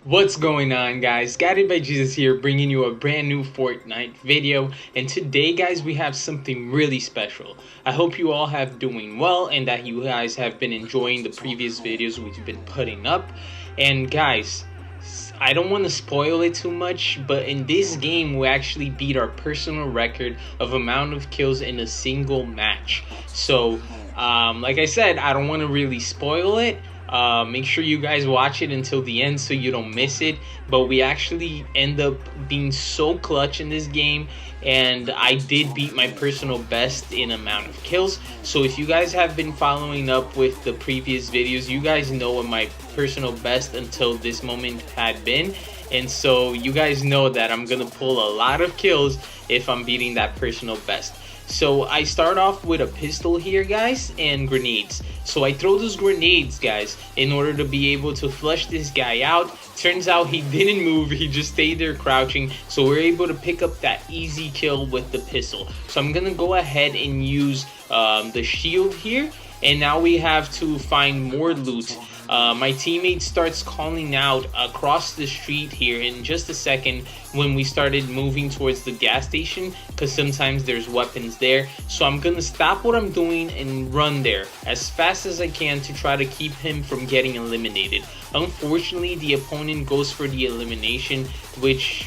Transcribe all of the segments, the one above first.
What's going on, guys? Guided by Jesus here, bringing you a brand new Fortnite video. And today, guys, we have something really special. I hope you all have doing well and that you guys have been enjoying the previous videos we've been putting up. And guys, I don't want to spoil it too much, but in this game we actually beat our personal record of amount of kills in a single match. So like I said, I don't want to really spoil it. Make sure you guys watch it until the end so you don't miss it. But we actually end up being so clutch in this game, and I did beat my personal best in amount of kills. So if you guys have been following up with the previous videos, you guys know what my personal best until this moment had been. And so you guys know that I'm gonna pull a lot of kills if I'm beating that personal best. So I start off with a pistol here, guys, and grenades. So I throw those grenades, guys, in order to be able to flush this guy out. Turns out he didn't move, he just stayed there crouching. So we're able to pick up that easy kill with the pistol. So I'm gonna go ahead and use the shield here. And now we have to find more loot. My teammate starts calling out across the street here in just a second when we started moving towards the gas station, because sometimes there's weapons there. So I'm gonna stop what I'm doing and run there as fast as I can to try to keep him from getting eliminated. Unfortunately, the opponent goes for the elimination, which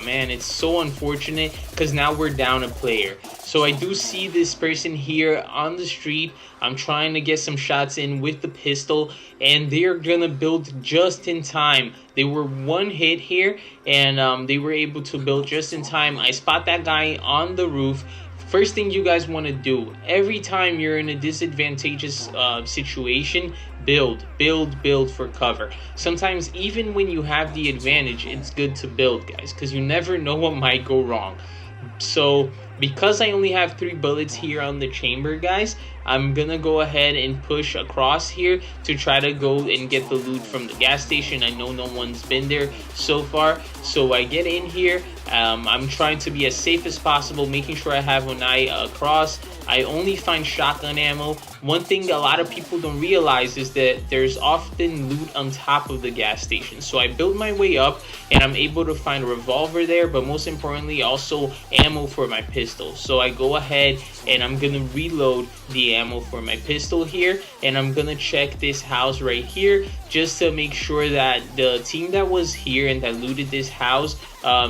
man, it's so unfortunate because now we're down a player. So I do see this person here on the street. I'm trying to get some shots in with the pistol, and they're gonna build just in time. They were one hit here, and they were able to build just in time. I spot that guy on the roof. First thing you guys want to do, every time you're in a disadvantageous situation, build for cover. Sometimes even when you have the advantage, it's good to build, guys, because you never know what might go wrong. So because I only have 3 bullets here on the chamber, guys, I'm gonna go ahead and push across here to try to go and get the loot from the gas station. I know no one's been there so far, so I get in here. I'm trying to be as safe as possible, making sure I have an eye across. I only find shotgun ammo. One thing a lot of people don't realize is that there's often loot on top of the gas station. So I build my way up and I'm able to find a revolver there, but most importantly also ammo for my pistol. So I go ahead and I'm gonna reload the ammo for my pistol here, and I'm gonna check this house right here just to make sure that the team that was here and that looted this house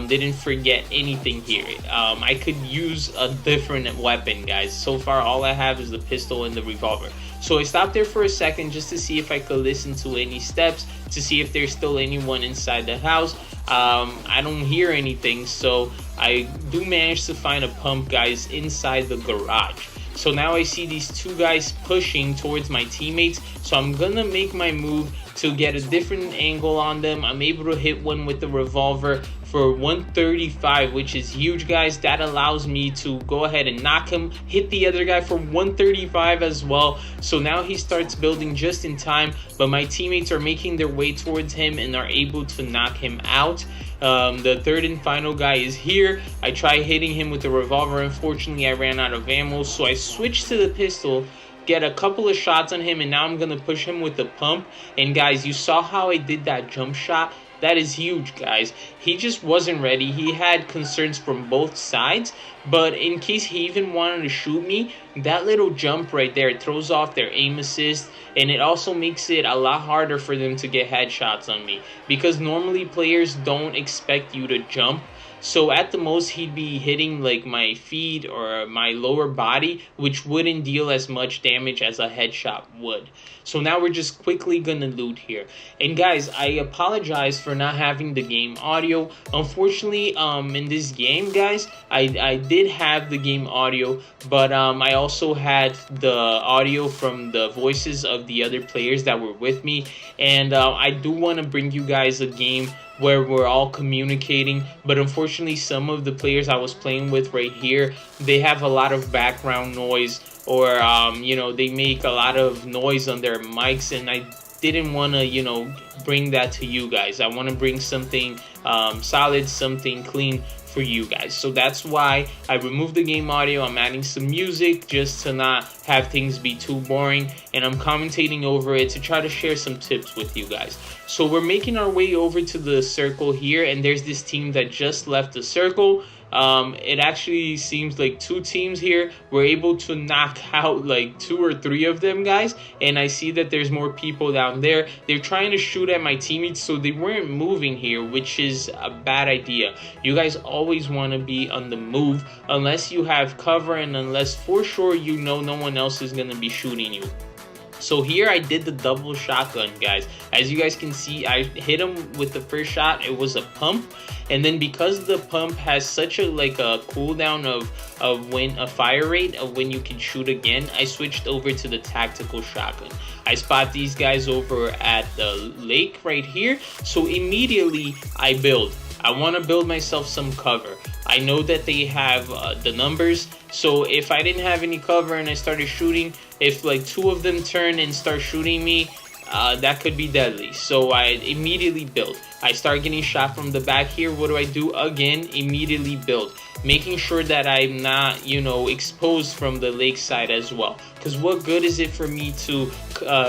didn't forget anything here. I could use a different weapon, guys. So far all I have is the pistol and the revolver. So I stopped there for a second just to see if I could listen to any steps, to see if there's still anyone inside the house. I don't hear anything, so I do manage to find a pump, guys, inside the garage. So now I see these 2 guys pushing towards my teammates, so I'm gonna make my move to get a different angle on them. I'm able to hit one with the revolver for 135, which is huge, guys. That allows me to go ahead and knock him, hit the other guy for 135 as well. So now he starts building just in time, but my teammates are making their way towards him and are able to knock him out. The third and final guy is here. I try hitting him with the revolver. Unfortunately, I ran out of ammo, so I switched to the pistol, get a couple of shots on him, and now I'm gonna push him with the pump. And guys, you saw how I did that jump shot? That is huge, guys. He just wasn't ready. He had concerns from both sides, but in case he even wanted to shoot me, that little jump right there throws off their aim assist, and it also makes it a lot harder for them to get headshots on me, because normally players don't expect you to jump. So at the most, he'd be hitting like my feet or my lower body, which wouldn't deal as much damage as a headshot would. So now we're just quickly gonna loot here. And guys, I apologize for not having the game audio. Unfortunately, in this game, guys, I did have the game audio, but I also had the audio from the voices of the other players that were with me. And I do want to bring you guys a game where we're all communicating, but unfortunately some of the players I was playing with right here, they have a lot of background noise, or you know, they make a lot of noise on their mics, and I didn't want to, bring that to you guys. I want to bring something solid, something clean for you guys. So that's why I removed the game audio. I'm adding some music just to not have things be too boring, and I'm commentating over it to try to share some tips with you guys. So we're making our way over to the circle here, and there's this team that just left the circle. It actually seems like 2 teams here. We're able to knock out like 2 or 3 of them, guys, and I see that there's more people down there. They're trying to shoot at my teammates, so they weren't moving here, which is a bad idea. You guys always want to be on the move unless you have cover and unless for sure you know no one else is going to be shooting you. So here I did the double shotgun, guys. As you guys can see, I hit him with the first shot. It was a pump, and then because the pump has such a cooldown of when a fire rate of when you can shoot again, I switched over to the tactical shotgun. I spot these guys over at the lake right here, so immediately I build. I want to build myself some cover. I know that they have the numbers, so if I didn't have any cover and I started shooting, if like 2 of them turn and start shooting me, that could be deadly. So I immediately build. I start getting shot from the back here. What do? Again, immediately build. Making sure that I'm not, exposed from the lake side as well. Because what good is it for me to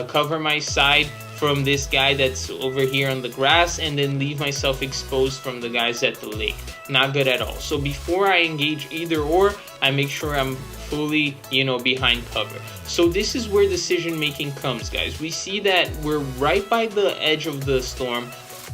cover my side from this guy that's over here on the grass and then leave myself exposed from the guys at the lake? Not good at all. So before I engage either or, I make sure I'm fully, behind cover. So this is where decision making comes, guys. We see that we're right by the edge of the storm,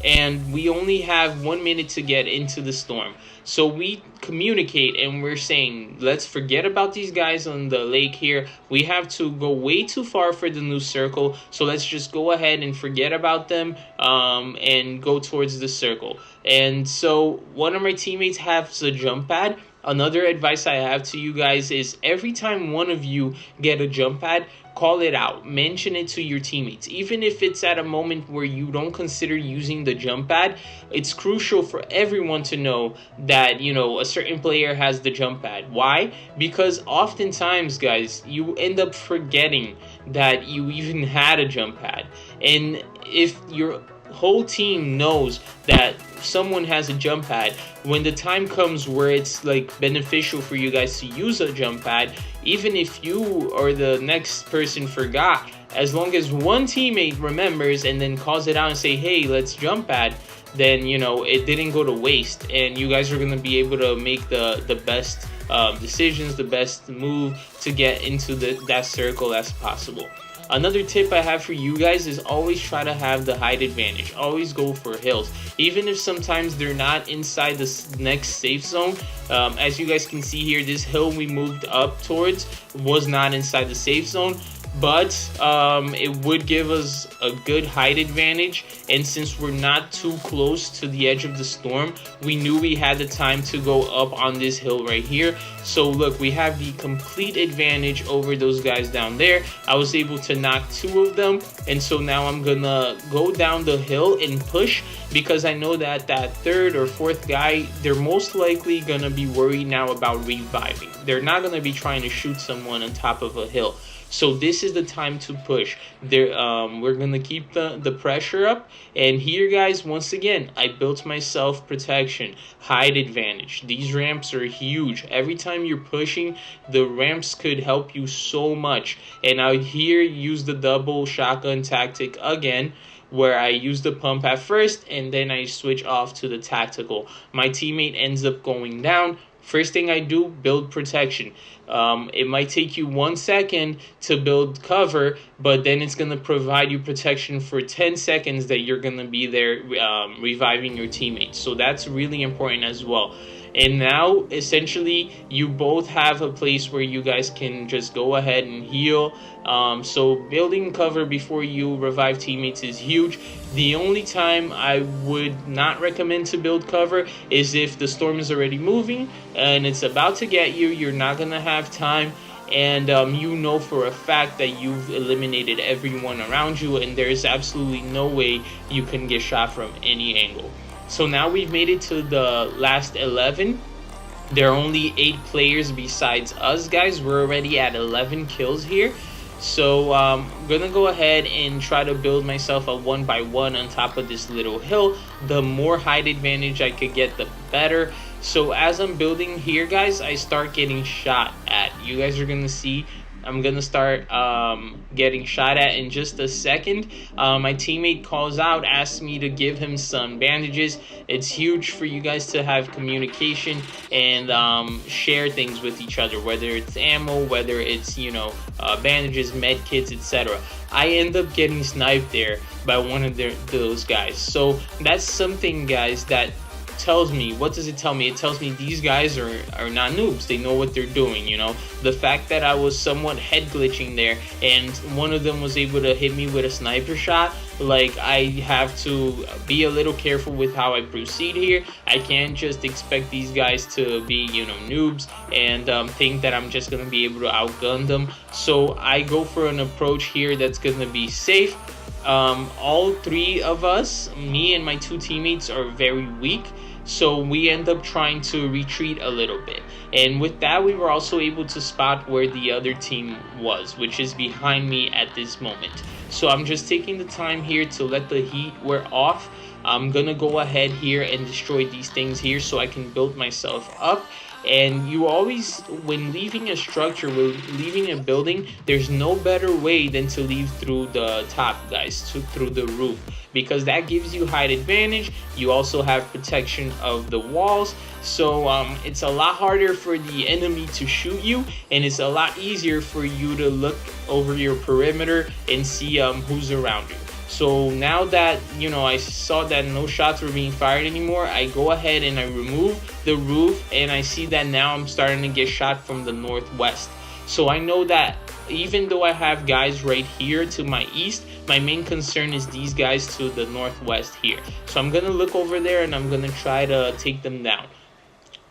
and we only have 1 minute to get into the storm. So we communicate and we're saying, let's forget about these guys on the lake here. We have to go way too far for the new circle. So let's just go ahead and forget about them and go towards the circle. And so one of my teammates has a jump pad. Another advice I have to you guys is every time one of you get a jump pad, call it out, mention it to your teammates. Even if it's at a moment where you don't consider using the jump pad, it's crucial for everyone to know that, a certain player has the jump pad. Why? Because oftentimes, guys, you end up forgetting that you even had a jump pad. And if your whole team knows that someone has a jump pad, when the time comes where it's beneficial for you guys to use a jump pad, even if you or the next person forgot, as long as one teammate remembers and then calls it out and say, hey, let's jump pad, then it didn't go to waste, and you guys are going to be able to make the best decisions, the best move to get into that circle as possible. Another tip I have for you guys is always try to have the height advantage. Always go for hills. Even if sometimes they're not inside the next safe zone. As you guys can see here, this hill we moved up towards was not inside the safe zone. But it would give us a good height advantage, and since we're not too close to the edge of the storm, we knew we had the time to go up on this hill right here. So look, we have the complete advantage over those guys down there. I was able to knock 2 of them, and so now I'm gonna go down the hill and push, because I know that that 3rd or 4th guy, they're most likely gonna be worried now about reviving. They're not gonna be trying to shoot someone on top of a hill. So this is the time to push. We're going to keep the pressure up. And here, guys, once again, I built myself protection, height advantage. These ramps are huge. Every time you're pushing, the ramps could help you so much. And I here use the double shotgun tactic again, where I use the pump at first and then I switch off to the tactical. My teammate ends up going down. First thing I do, build protection. It might take you 1 second to build cover, but then it's going to provide you protection for 10 seconds that you're going to be there reviving your teammates. So that's really important as well. And now, essentially, you both have a place where you guys can just go ahead and heal. So building cover before you revive teammates is huge. The only time I would not recommend to build cover is if the storm is already moving and it's about to get you. You're not going to have time. And you know for a fact that you've eliminated everyone around you, and there is absolutely no way you can get shot from any angle. So now we've made it to the last 11. There are only 8 players besides us, guys. We're already at 11 kills here. So I'm going to go ahead and try to build myself a 1x1 on top of this little hill. The more height advantage I could get, the better. So as I'm building here, guys, I start getting shot at. You guys are gonna see I'm gonna start getting shot at in just a second. My teammate calls out, asks me to give him some bandages. It's huge for you guys to have communication and share things with each other, whether it's ammo, whether it's, you know, bandages, med kits, etc. I end up getting sniped there by one of those guys. So that's something, guys, that tells me, what does it tell me? It tells me these guys are not noobs. They know what they're doing, you know. The fact that I was somewhat head glitching there and one of them was able to hit me with a sniper shot, like, I have to be a little careful with how I proceed here. I can't just expect these guys to be, you know, noobs and think that I'm just gonna be able to outgun them. So I go for an approach here that's gonna be safe. All three of us, me and my two teammates, are very weak, so we end up trying to retreat a little bit. And with that, we were also able to spot where the other team was, which is behind me at this moment. So I'm just taking the time here to let the heat wear off. I'm gonna go ahead here and destroy these things here so I can build myself up. And you always, when leaving a structure, when leaving a building, there's no better way than to leave through the top, guys, through the roof, because that gives you height advantage. You also have protection of the walls, so it's a lot harder for the enemy to shoot you, and it's a lot easier for you to look over your perimeter and see who's around you. So now that, you know, I saw that no shots were being fired anymore, I go ahead and I remove the roof, and I see that now I'm starting to get shot from the northwest. So I know that even though I have guys right here to my east, my main concern is these guys to the northwest here. So I'm gonna look over there and I'm gonna try to take them down.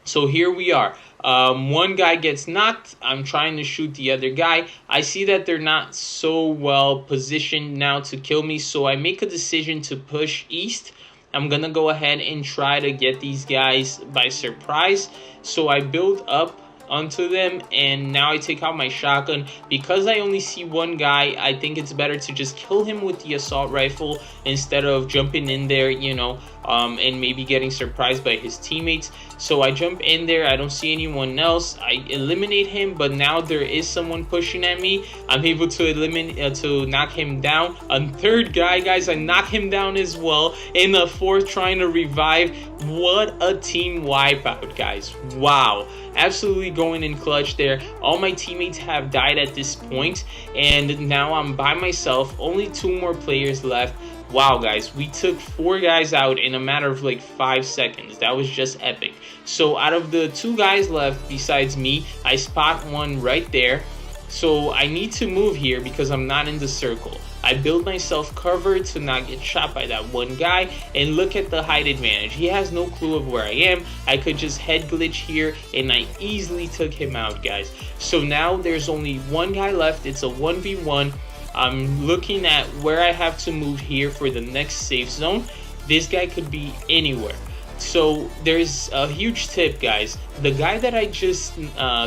So here we are. One guy gets knocked. I'm trying to shoot the other guy. I see that they're not so well positioned now to kill me, so I make a decision to push east. I'm gonna go ahead and try to get these guys by surprise. So I build up onto them, and now I take out my shotgun. Because I only see one guy, I think it's better to just kill him with the assault rifle instead of jumping in there, you know, and maybe getting surprised by his teammates. So I jump in there, I don't see anyone else, I eliminate him, but now there is someone pushing at me. I'm able to eliminate, to knock him down. A third guy, guys, I knock him down as well. And a fourth trying to revive. What a team wipeout, guys. Wow. Absolutely going in clutch there. All my teammates have died at this point, and now I'm by myself. Only 2 more players left. Wow, guys, we took 4 guys out in a matter of like 5 seconds. That was just epic. So out of the 2 guys left besides me, I spot one right there. So I need to move here because I'm not in the circle. I build myself cover to not get shot by that one guy, and look at the height advantage. He has no clue of where I am. I could just head glitch here and I easily took him out, guys. So now there's only 1 guy left. It's a 1v1. I'm looking at where I have to move here for the next safe zone. This guy could be anywhere. So there's a huge tip, guys. The guy that I just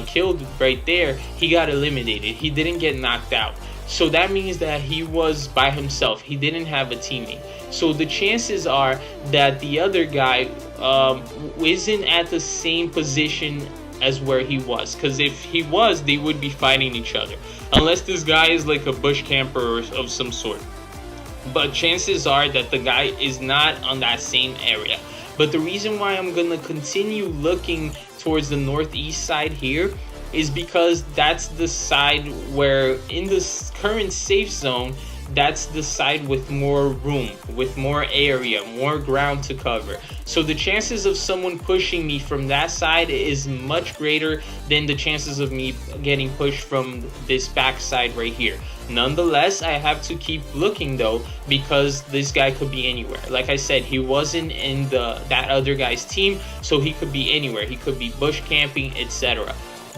killed right there, he got eliminated. He didn't get knocked out. So that means that he was by himself. He didn't have a teammate. So the chances are that the other guy isn't at the same position as where he was. Because if he was, they would be fighting each other. Unless this guy is like a bush camper of some sort. But chances are that the guy is not on that same area. But the reason why I'm going to continue looking towards the northeast side here is because that's the side where, in this current safe zone, that's the side with more room, with more area, more ground to cover. So the chances of someone pushing me from that side is much greater than the chances of me getting pushed from this back side right here. Nonetheless, I have to keep looking though, because this guy could be anywhere. Like I said, he wasn't in that other guy's team, so he could be anywhere. He could be bush camping, etc.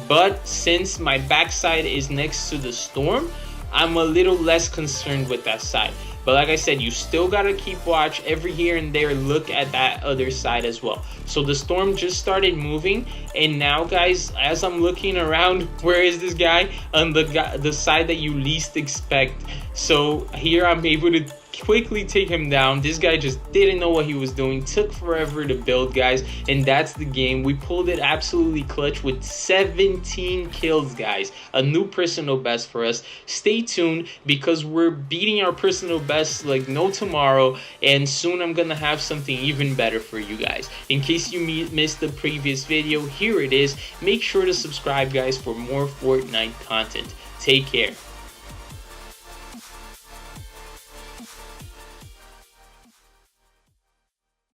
But since my backside is next to the storm, I'm a little less concerned with that side. But like I said, you still gotta keep watch every here and there. Look at that other side as well. So the storm just started moving, and now, guys, as I'm looking around, where is this guy? On the side that you least expect. So here I'm able to quickly take him down. This guy just didn't know what he was doing, took forever to build, guys, and that's the game. We pulled it absolutely clutch with 17 kills, guys. A new personal best for us. Stay tuned because we're beating our personal best like no tomorrow, and soon I'm gonna have something even better for you guys. In case you missed the previous video, here it is. Make sure to subscribe, guys, for more Fortnite content. Take care.